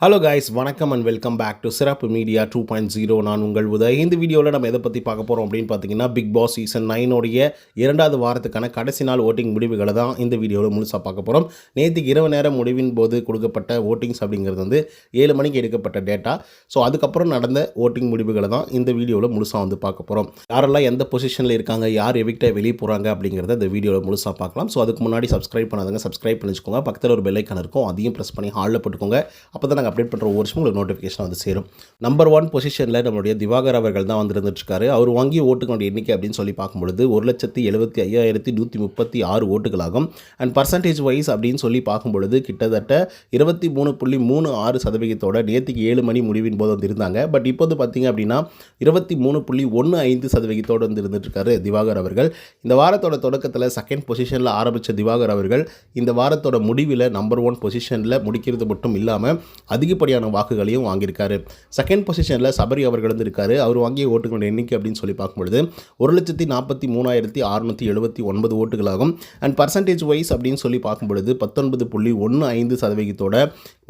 Hello guys, வணக்கம் and welcome back to சிறப்பு media 2.0. நான் உங்கள் உதய். இந்த வீடியோவில் நம்ம எதை பற்றி பார்க்க போகிறோம் அப்படின்னு பார்த்தீங்கன்னா, பிக் பாஸ் சீசன் 9 இரண்டாவது வாரத்துக்கான கடைசி நாள் ஓட்டிங் முடிவுகளை தான் இந்த வீடியோவில் முழுசாக பார்க்க போகிறோம். நேற்றுக்கு இரவு நேரம் முடிவின் போது கொடுக்கப்பட்ட ஓட்டிங்ஸ் அப்படிங்கிறது வந்து 7 மணிக்கு எடுக்கப்பட்ட டேட்டா. ஸோ அதுக்கப்புறம் நடந்த ஓட்டிங் முடிவுகளை தான் இந்த வீடியோவில் முழுசாக வந்து பார்க்க போகிறோம். யாரெல்லாம் எந்த பொசிஷனில் இருக்காங்க, யார் எவிக்டாக வெளியே போகிறாங்க அப்படிங்கிறத இந்த வீடியோவில் முழுசாக பார்க்கலாம். ஸோ அதுக்கு முன்னாடி சப்ஸ்கிரைப் பண்ணாதவங்க சப்ஸ்கிரைப் பண்ணி வச்சுக்கோங்க. பக்கத்தில் ஒரு பெல் ஐக்கான் இருக்கும், அதையும் ப்ரெஸ் பண்ணி ஹாலில் போட்டுக்கோங்க. அப்போ தான் அப்டேட் பண்ணுற ஒவ்வொரு வருஷமும் உங்களுக்கு நோட்டிஃபிகேஷன் வந்து சேரும். நம்பர் 1 பொசிஷனில் நம்மளுடைய திவாகர் அவர்கள் தான் வந்துருந்துட்டுருக்காரு. அவர் வாங்கிய ஓட்டுகளுடைய எண்ணிக்கை அப்படின்னு சொல்லி பார்க்கும்பொழுது 1,75,136 ஓட்டுகளாகும். அண்ட் பர்சன்டேஜ் வைஸ் அப்படின்னு சொல்லி பார்க்கும்பொழுது கிட்டத்தட்ட 23.36% நேற்றுக்கு 7 மணி முடிவின் போது வந்து இருந்தாங்க. பட் இப்போது பார்த்தீங்க அப்படின்னா 23.15% வந்து இருந்துட்டுருக்காரு திவாகர் அவர்கள். இந்த வாரத்தோட தொடக்கத்தில் செகண்ட் பொசிஷனில் ஆரம்பித்த திவாகர் அவர்கள் இந்த வாரத்தோட முடிவில் நம்பர் 1 பொசிஷனில் முடிக்கிறது மட்டும் இல்லாமல் அதிகப்படியான வாக்குகளையும் வாங்கியிருக்காரு. செகண்ட் பொசிஷனில் சபரி அவர்கள் இருக்காரு. அவர் வாங்கிய ஓட்டுகளோட எண்ணிக்கை அப்படின்னு சொல்லி பார்க்கும்பொழுது 1,43,679 ஓட்டுகளாகும். அண்ட் பர்சன்டேஜ் வைஸ் அப்படின்னு சொல்லி பார்க்கும்பொழுது 19.15%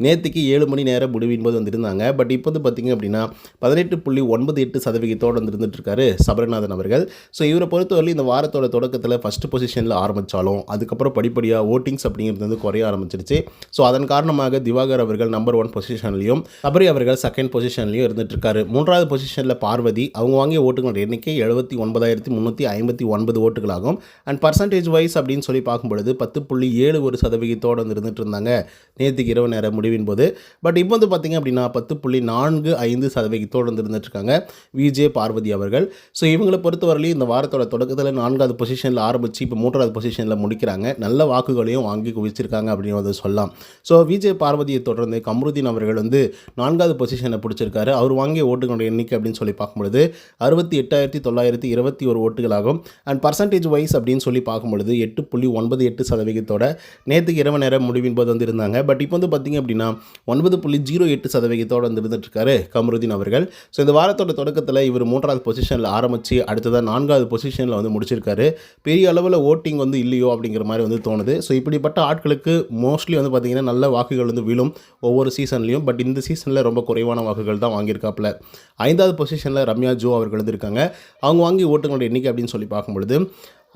நேற்றுக்கு 7 மணி நேரம் முடிவின் போது வந்திருந்தாங்க. பட் இப்போது பார்த்தீங்க அப்படின்னா 18.98% வந்துருந்துட்டுருக்காரு சபரிநாதன் அவர்கள். ஸோ இவரை பொறுத்தவரை இந்த வாரத்தோட தொடக்கத்தில் ஃபஸ்ட் பொசிஷனில் ஆரம்பித்தாலும் அதுக்கப்புறம் படிப்படியாக ஓட்டிங்ஸ் அப்படிங்கிறது வந்து குறைய ஆரம்பிச்சிருச்சு. ஸோ அதன் காரணமாக திவாகர் அவர்கள் நம்பர் 1 பொசிஷன்லையும் சபரி அவர்கள் செகண்ட் பொசிஷன்லையும் இருந்துட்டுருக்காரு. மூன்றாவது பொசிஷனில் பார்வதி, அவங்க வாங்கிய ஓட்டுகளோட எண்ணிக்கை 79,359 ஓட்டுகளாகும். அண்ட் பர்சன்டேஜ் வைஸ் அப்படின்னு சொல்லி பார்க்கும்பொழுது 10.71% இருந்துட்டு இருந்தாங்க நேற்றுக்கு இரவு நேரம் முடிவின் போது. பட் இப்போ வந்து பார்த்திங்க அப்படின்னா 10.45% இருந்துட்டுருக்காங்க விஜே பார்வதி அவர்கள். ஸோ இவங்களை பொறுத்தவரையிலும் இந்த வாரத்தோட தொடக்கத்தில் 4வது பொசிஷனில் ஆரம்பித்து இப்போ 3வது பொசிஷனில் முடிக்கிறாங்க. நல்ல வாக்குகளையும் வாங்கி குவிச்சிருக்காங்க அப்படின்னு வந்து சொல்லலாம். ஸோ விஜே பார்வதியை தொடர்ந்து கம்ருதீன் அவர்கள் வந்து 4வது பொசிஷனை பிடிச்சிருக்காரு. அவர் வாங்கிய ஓட்டுகளோட எண்ணிக்கை அப்படின்னு சொல்லி பார்க்கும்பொழுது 68,921 ஓட்டுகளாகும். அண்ட் பர்சன்டேஜ் வைஸ் அப்படின்னு சொல்லி பார்க்கும்பொழுது 8.98% நேற்றுக்கு இரவு நேரம் முடிவின் போது வந்து இருந்தாங்க. பட் இப்போ வந்து பார்த்திங்க அப்படின்னா 9.08% வந்து இருந்துட்டுருக்காரு கம்ருதீன் அவர்கள். ஸோ இந்த வாரத்தோட தொடக்கத்தில் இவர் 3வது பொசிஷனில் ஆரம்பித்து அடுத்ததாக 4வது பொசிஷனில் வந்து முடிச்சிருக்காரு. பெரிய அளவில் ஓட்டிங் வந்து இல்லையோ அப்படிங்கிற மாதிரி வந்து தோணுது. ஸோ இப்படிப்பட்ட ஆட்களுக்கு மோஸ்ட்லி வந்து பார்த்திங்கன்னா நல்ல வாக்குகள் வந்து விழும் ஒவ்வொரு சீசன்லையும். பட் இந்த சீசனில் ரொம்ப குறைவான வாக்குகள் தான் வாங்கியிருக்காப்புல. 5வது பொசிஷனில் ரம்யா ஜோ அவர்கள் இருக்காங்க. அவங்க வாங்கி ஓட்டுகளோட எண்ணிக்கை அப்படின்னு சொல்லி பார்க்கும்பொழுது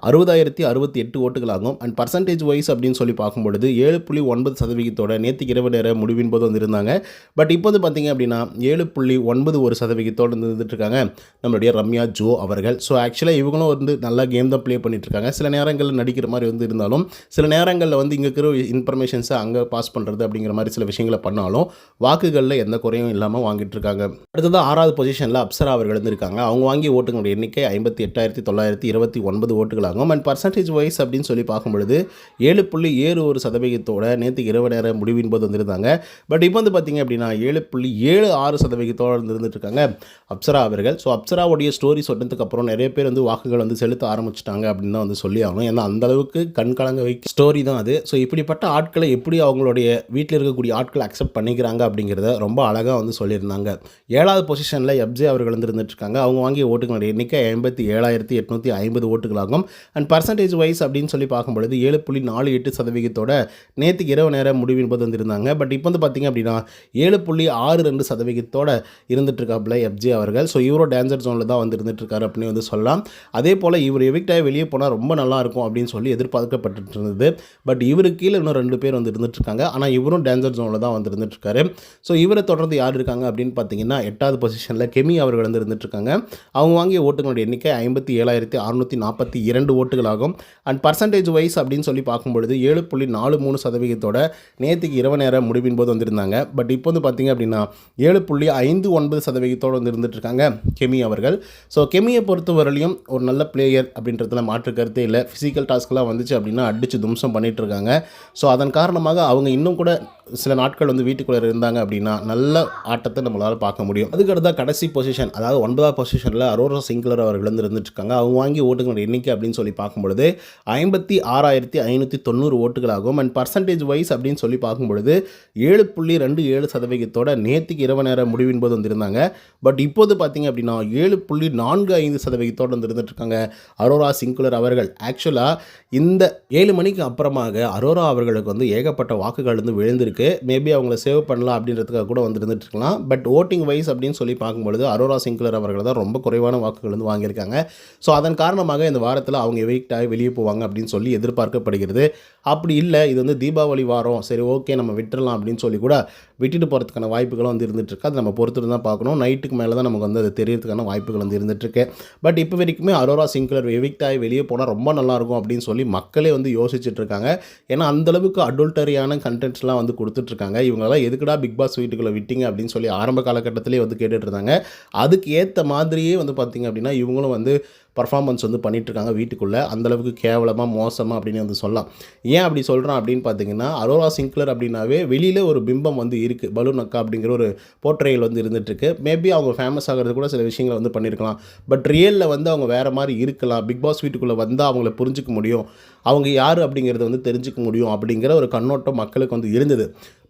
60,068 ஓட்டுகளாகும். அண்ட் பர்சன்டேஜ் வைஸ் அப்படின்னு சொல்லி பார்க்கும்பொழுது 7.9% நேற்றுக்கு இரவு நேரம் முடிவின் போது வந்துருந்தாங்க. பட் இப்போது பார்த்திங்க அப்படின்னா 7.91% இருந்துட்டுருக்காங்க நம்மளுடைய ரம்யா ஜோ அவர்கள். ஸோ ஆக்சுவலாக இவங்களும் வந்து நல்லா கேம் தான் ப்ளே பண்ணிட்டுருக்காங்க. சில நேரங்களில் நடிக்கிற மாதிரி வந்து இருந்தாலும் சில நேரங்களில் வந்து இங்கே இருக்கிற இன்ஃபர்மேஷன்ஸை அங்கே பாஸ் பண்ணுறது அப்படிங்கிற மாதிரி சில விஷயங்களை பண்ணாலும் வாக்குகளில் எந்த குறையும் இல்லாமல் வாங்கிட்டு இருக்காங்க. அடுத்தது 6வது பொசிஷனில் அப்சரா அவர்கள் இருக்காங்க. அவங்க வாங்கிய ஓட்டுகளோட எண்ணிக்கை 58,929 ஓட்டுகள். அண்ட் பர்சன்டேஜ் வைஸ் அப்படின்னு சொல்லி பார்க்கும்பொழுது 7.71% நேற்றுக்கு இரவு நேரம் முடிவின் போது வந்திருந்தாங்க. பட் இப்போ வந்து பார்த்திங்க அப்படின்னா 7.76% இருந்துட்டு இருக்காங்க அப்சரா அவர்கள். ஸோ அப்சராவுடைய ஸ்டோரி சொன்னதுக்கு அப்புறம் நிறைய பேர் வந்து வாக்குகள் வந்து செலுத்த ஆரம்பிச்சிட்டாங்க அப்படின்னு தான் வந்து சொல்லி ஆகணும். ஏன்னா அந்தளவுக்கு கண்கலங்க வைக்க ஸ்டோரி தான் அது. ஸோ இப்படிப்பட்ட ஆட்களை எப்படி அவங்களுடைய வீட்டில் இருக்கக்கூடிய ஆட்களை அக்செப்ட் பண்ணிக்கிறாங்க அப்படிங்கிறத ரொம்ப அழகாக வந்து சொல்லியிருந்தாங்க. 7வது பொசிஷனில் எப்ஜே அவர்கள் வந்து இருந்துட்டுருக்காங்க. அவங்க வாங்கிய ஓட்டுகளோட எண்ணிக்கை 57,850 ஓட்டுகளாகும். அண்ட் பர்சன்டேஜ் வைஸ் அப்படின்னு சொல்லி பார்க்கும்பொழுது 7.48% நேற்றுக்கு இரவு நேரம் முடிவின் போது வந்திருந்தாங்க. பட் இப்போ வந்து பார்த்திங்க அப்படின்னா 7.62% இருந்துட்டுருக்காப்புல எப்ஜே அவர்கள். ஸோ இவரும் டேஞ்சர் ஜோனில் தான் வந்து இருந்துட்டுருக்காரு அப்படின்னு வந்து சொல்லலாம். அதே போல் இவர் எவிக்டாக வெளியே போனால் ரொம்ப நல்லாயிருக்கும் அப்படின்னு சொல்லி எதிர்பார்க்கப்பட்டு இருந்தது. பட் இவருக்கு கீழே இன்னும் 2 பேர் வந்து இருந்துட்டுருக்காங்க. ஆனால் இவரும் டேஞ்சர் ஜோனில் தான் வந்து இருந்துட்டுருக்காரு. ஸோ இவரை தொடர்ந்து யார் இருக்காங்க அப்படின்னு பார்த்தீங்கன்னா 8வது பொசிஷனில் கெமி அவர்கள் வந்து இருந்துட்டுருக்காங்க. அவங்க வாங்கிய ஓட்டுகளோட எண்ணிக்கை 57,642 ஓட்டுகளாகும். அண்ட் பர்சன்டேஜ் வைஸ் அப்படின்னு சொல்லி பார்க்கும்பொழுது 7.43% நேற்றுக்கு இரவு நேரம் முடிவின் போது வந்திருந்தாங்க. பட் இப்போ வந்து பார்த்திங்க அப்படின்னா 7.59% வந்து இருந்துட்டுருக்காங்க கெமி அவர்கள். ஸோ கெமியை பொறுத்தவரையிலையும் ஒரு நல்ல பிளேயர் அப்படின்றதுல மாற்று கருத்தே இல்லை. ஃபிசிக்கல் டாஸ்க்லாம் வந்துச்சு அப்படின்னா அடித்து தும்சம் பண்ணிகிட்ருக்காங்க. ஸோ அதன் காரணமாக அவங்க இன்னும் கூட சில நாட்கள் வந்து வீட்டுக்குள்ளே இருந்தாங்க அப்படின்னா நல்ல ஆட்டத்தை நம்மளால் பார்க்க முடியும். அதுக்கடுத்த கடைசி பொசிஷன், அதாவது 9வது பொசிஷனில் அரோரா சிங்க்லர் அவர்கள் வந்து இருந்துட்டுருக்காங்க. அவங்க வாங்கி ஓட்டுகளோட எண்ணிக்கை அப்படின்னு சொல்லி பார்க்கும்பொழுது 56,590 ஓட்டுகளாகும். அண்ட் பர்சன்டேஜ் வைஸ் அப்படின்னு சொல்லி பார்க்கும்பொழுது 7.27% நேற்றுக்கு இரவு நேரம் முடிவின் போது வந்திருந்தாங்க. பட் இப்போது பார்த்திங்க அப்படின்னா 7.45% வந்து இருந்துட்டுருக்காங்க அரோரா சிங்க்லர் அவர்கள். ஆக்சுவலாக இந்த 7 மணிக்கு அப்புறமாக அரோரா அவர்களுக்கு வந்து ஏகப்பட்ட வாக்குகள் வந்து விழுந்திருக்கு. வந்திருக்கு. மேபி அவங்கள சேவ் பண்ணலாம் அப்படின்றதுக்காக கூட வந்துருந்துட்டு இருக்கலாம். பட் வோட்டிங் வைஸ் அப்படின்னு சொல்லி பார்க்கும்பொழுது அரோரா சிங்க்லர் அவர்கள் தான் ரொம்ப குறைவான வாக்குகள் வந்து வாங்கியிருக்காங்க. ஸோ அதன் காரணமாக இந்த வாரத்தில் அவங்க எவிக்ட் ஆகி வெளியே போவாங்க அப்படின்னு சொல்லி எதிர்பார்க்கப்படுகிறது. அப்படி இல்லை, இது வந்து தீபாவளி வாரம், சரி ஓகே நம்ம விட்டுறலாம் அப்படின்னு சொல்லி கூட விட்டுட்டு போகிறதுக்கான வாய்ப்புகளும் வந்து இருந்துகிட்ருக்கு. அது நம்ம பொறுத்துட்டு தான் பார்க்கணும். நைட்டுக்கு மேலே தான் நமக்கு வந்து அது தெரியறதுக்கான வாய்ப்புகள் வந்து இருந்துகிட்ருக்கு. பட் இப்போ வரைக்குமே அரோரா சிங்க்லர் எவிக்ட் ஆகி வெளியே போனால் ரொம்ப நல்லாயிருக்கும் அப்படின்னு சொல்லி மக்களே வந்து யோசிச்சுட்டு இருக்காங்க. ஏன்னா அந்தளவுக்கு அடல்டரியான கண்டென்ட்ஸ்லாம் வந்து கொடுத்துட்ருக்காங்க. இவங்கெல்லாம் எதுக்குடா பிக் பாஸ் வீட்டுக்குள்ளே விட்டீங்க அப்படின்னு சொல்லி ஆரம்ப காலகட்டத்திலே வந்து கேட்டுட்டு இருந்தாங்க. அதுக்கு ஏற்ற மாதிரியே வந்து பார்த்திங்க அப்படின்னா இவங்களும் வந்து பர்ஃபார்மன்ஸ் வந்து பண்ணிகிட்ருக்காங்க வீட்டுக்குள்ளே. அந்தளவுக்கு கேவலமாக மோசமாக அப்படின்னு வந்து சொல்லலாம். ஏன் அப்படி சொல்கிறேன் அப்படின்னு பார்த்தீங்கன்னா, அரோரா சிங்க்லர் அப்படின்னாவே வெளியில் ஒரு பிம்பம் வந்து இருக்குது. பலூன் அக்கா அப்படிங்கிற ஒரு போர்ட்ரேயல் வந்து இருந்துகிட்ருக்கு. மேபி அவங்க ஃபேமஸ் ஆகிறது கூட சில விஷயங்களை வந்து பண்ணியிருக்கலாம். பட் ரியலில் வந்து அவங்க வேறு மாதிரி இருக்கலாம். பிக் பாஸ் வீட்டுக்குள்ளே வந்தால் அவங்கள புரிஞ்சிக்க முடியும், அவங்க யார் அப்படிங்கிறத வந்து தெரிஞ்சிக்க முடியும் அப்படிங்கிற ஒரு கண்ணோட்டம் மக்களுக்கு வந்து இருந்தது.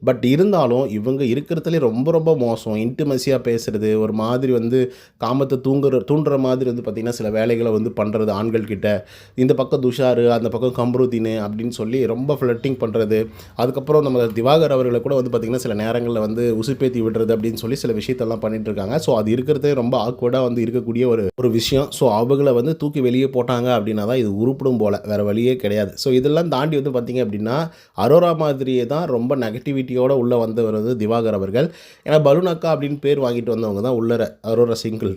பட் இருந்தாலும் இவங்க இருக்கிறதுலே ரொம்ப ரொம்ப மோசம். இன்டிமசியாக பேசுகிறது, ஒரு மாதிரி வந்து காமத்தை தூண்டுற மாதிரி வந்து பார்த்திங்கன்னா சில வேலைகளை வந்து பண்ணுறது ஆண்கள் கிட்ட. இந்த பக்கம் துஷார், அந்த பக்கம் கம்ருதீன் அப்படின்னு சொல்லி ரொம்ப ஃப்ளட்டிங் பண்ணுறது. அதுக்கப்புறம் நம்ம திவாகர் அவர்களை கூட வந்து பார்த்திங்கன்னா சில நேரங்களில் வந்து உசுப்பேத்தி விடுறது அப்படின்னு சொல்லி சில விஷயத்தெல்லாம் பண்ணிகிட்ருக்காங்க. ஸோ அது இருக்கிறதே ரொம்ப ஆக்வர்டாக வந்து இருக்கக்கூடிய ஒரு விஷயம். ஸோ அவங்கள வந்து தூக்கி வெளியே போட்டாங்க அப்படின்னா தான் இது உருப்பிடும் போல், வேறு வழியே கிடையாது. ஸோ இதெல்லாம் தாண்டி வந்து பார்த்திங்க அப்படின்னா அரோரா மாதிரியே தான் ரொம்ப நெகட்டிவிட்டியோடு உள்ளே வந்தவர் வந்து திவாகர் அவர்கள். ஏன்னா பலூன் அக்கா அப்படின்னு பேர் வாங்கிட்டு வந்தவங்க தான் உள்ளர அரோரா சிங்கிள்.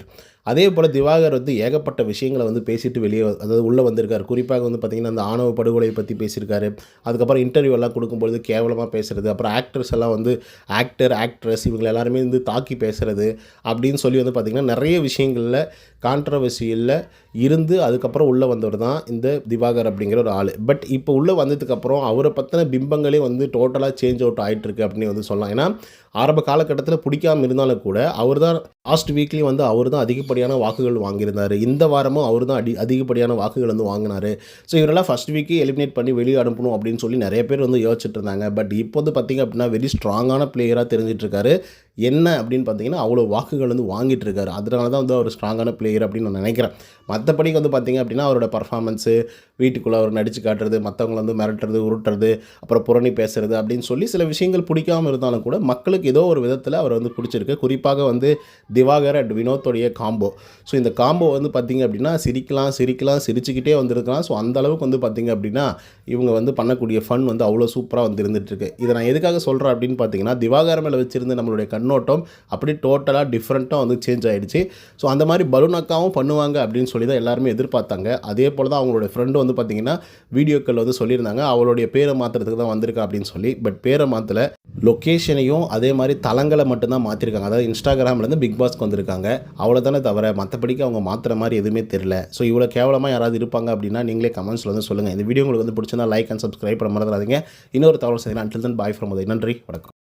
அதே போல் திவாகர் வந்து ஏகப்பட்ட விஷயங்களை வந்து பேசிட்டு வெளியே அதாவது உள்ளே வந்திருக்காரு. குறிப்பாக வந்து பார்த்திங்கன்னா அந்த ஆணவ படுகொலையை பற்றி பேசியிருக்காரு. அதுக்கப்புறம் இன்டர்வியூ எல்லாம் கொடுக்கும்பொழுது கேவலமாக பேசுகிறது. அப்புறம் ஆக்டர்ஸ் எல்லாம் வந்து ஆக்ட்ரஸ் இவங்க எல்லாருமே வந்து தாக்கி பேசுகிறது அப்படின்னு சொல்லி வந்து பார்த்திங்கன்னா நிறைய விஷயங்களில் கான்ட்ரவர்சியில் இருந்து அதுக்கப்புறம் உள்ளே வந்தவர் தான் இந்த திவாகர் அப்படிங்கிற ஒரு ஆள். பட் இப்போ உள்ளே வந்ததுக்கப்புறம் அவரை பற்றின பிம்பங்களே வந்து டோட்டலாக சேஞ்ச் அவுட் ஆகிட்டுருக்கு அப்படின்னு வந்து சொல்லலாம். ஏன்னா ஆரம்ப காலகட்டத்தில் பிடிக்காமல் இருந்தாலும் கூட அவர் தான் லாஸ்ட் வீக்லி வந்து அவர் தான் அதிகப்படியான வாக்குகள் வாங்கியிருந்தார். இந்த வாரமும் அவர் தான் அதிகப்படியான வாக்குகள் வந்து வாங்கினார். ஸோ இவரெல்லாம் ஃபஸ்ட் வீக்கே எலிமினேட் பண்ணி வெளியே அனுப்பணும் அப்படின்னு சொல்லி நிறைய பேர் வந்து யோசிச்சுட்டு இருந்தாங்க. பட் இப்போ வந்து பார்த்திங்க அப்படின்னா வெரி ஸ்ட்ராங்கான பிளேயராக தெரிஞ்சிட்ருக்காரு. என்ன அப்படின்னு பார்த்தீங்கன்னா அவ்வளோ வாக்குகள் வந்து வாங்கிட்டு இருக்காரு. அதனால தான் வந்து அவர் ஸ்ட்ராங்கான பிளேயர் அப்படின்னு நான் நினைக்கிறேன். மற்றபடி வந்து பார்த்திங்க அப்படின்னா அவரோட பர்ஃபார்மன்ஸு, வீட்டுக்குள்ளே அவர் நடித்து காட்டுறது, மற்றவங்களை வந்து மிரட்டுறது, உருட்டுறது, அப்புறம் புரணி பேசுகிறது அப்படின்னு சொல்லி சில விஷயங்கள் பிடிக்காமல் இருந்தாலும் கூட மக்களுக்கு ஏதோ ஒரு விதத்தில் அவர் வந்து பிடிச்சிருக்கு. குறிப்பாக வந்து திவாகர் அண்ட் வினோத்தோடைய காம்போ. ஸோ இந்த காம்போ வந்து பார்த்திங்க அப்படின்னா சிரிக்கலாம் சிரிச்சுக்கிட்டே வந்திருக்கலாம். ஸோ அந்தளவுக்கு வந்து பார்த்திங்க அப்படின்னா இவங்க வந்து பண்ணக்கூடிய ஃபன் வந்து அவ்வளோ சூப்பராக வந்து இருந்துகிட்ருக்கு. இதை நான் எதுக்காக சொல்கிறேன் அப்படின்னு பார்த்தீங்கன்னா திவாகர் மேலே வச்சுருந்த நம்மளுடைய கண்ணோட்டம் அப்படி டோட்டலாக டிஃப்ரெண்ட்டாக வந்து சேஞ்ச் ஆகிடுச்சு. ஸோ அந்த மாதிரி பலூன் அக்காவும் பண்ணுவாங்க அப்படின்னு சொல்லி தான் எல்லாருமே எதிர்பார்த்தாங்க. அதே போல் தான் அவங்களோட ஃப்ரெண்டு வந்து பார்த்திங்கன்னா வீடியோக்கள் வந்து சொல்லியிருந்தாங்க அவளுடைய பேரை மாற்றுறதுக்கு தான் வந்திருக்கா அப்படின்னு சொல்லி. பட் பேரை மாற்றலை, லொக்கேஷனையும் அதே மாதிரி தளங்களை மட்டும்தான் மாற்றிருக்காங்க. அதாவது இன்ஸ்டாகிராம்லேருந்து பிக் பாஸ்க்கு வந்திருக்காங்க, அவ்வளோதானே தவிர மற்றபடிக்கு அவங்க மாற்றுற மாதிரி எதுவுமே தெரியல. ஸோ இவ்வளோ கேவலமாக யாராவது இருப்பாங்க அப்படின்னா நீங்களே கமெண்ட்ஸில் வந்து சொல்லுங்கள். இந்த வீடியோ உங்களுக்கு வந்து பிடிச்சிருந்தா லைக் அண்ட் சப்ஸ்கிரைப் பண்ண மறந்துடாதீங்க. இன்னொரு தகவல் செய்யலாம். Until then bye from Uday. நன்றி, வணக்கம்.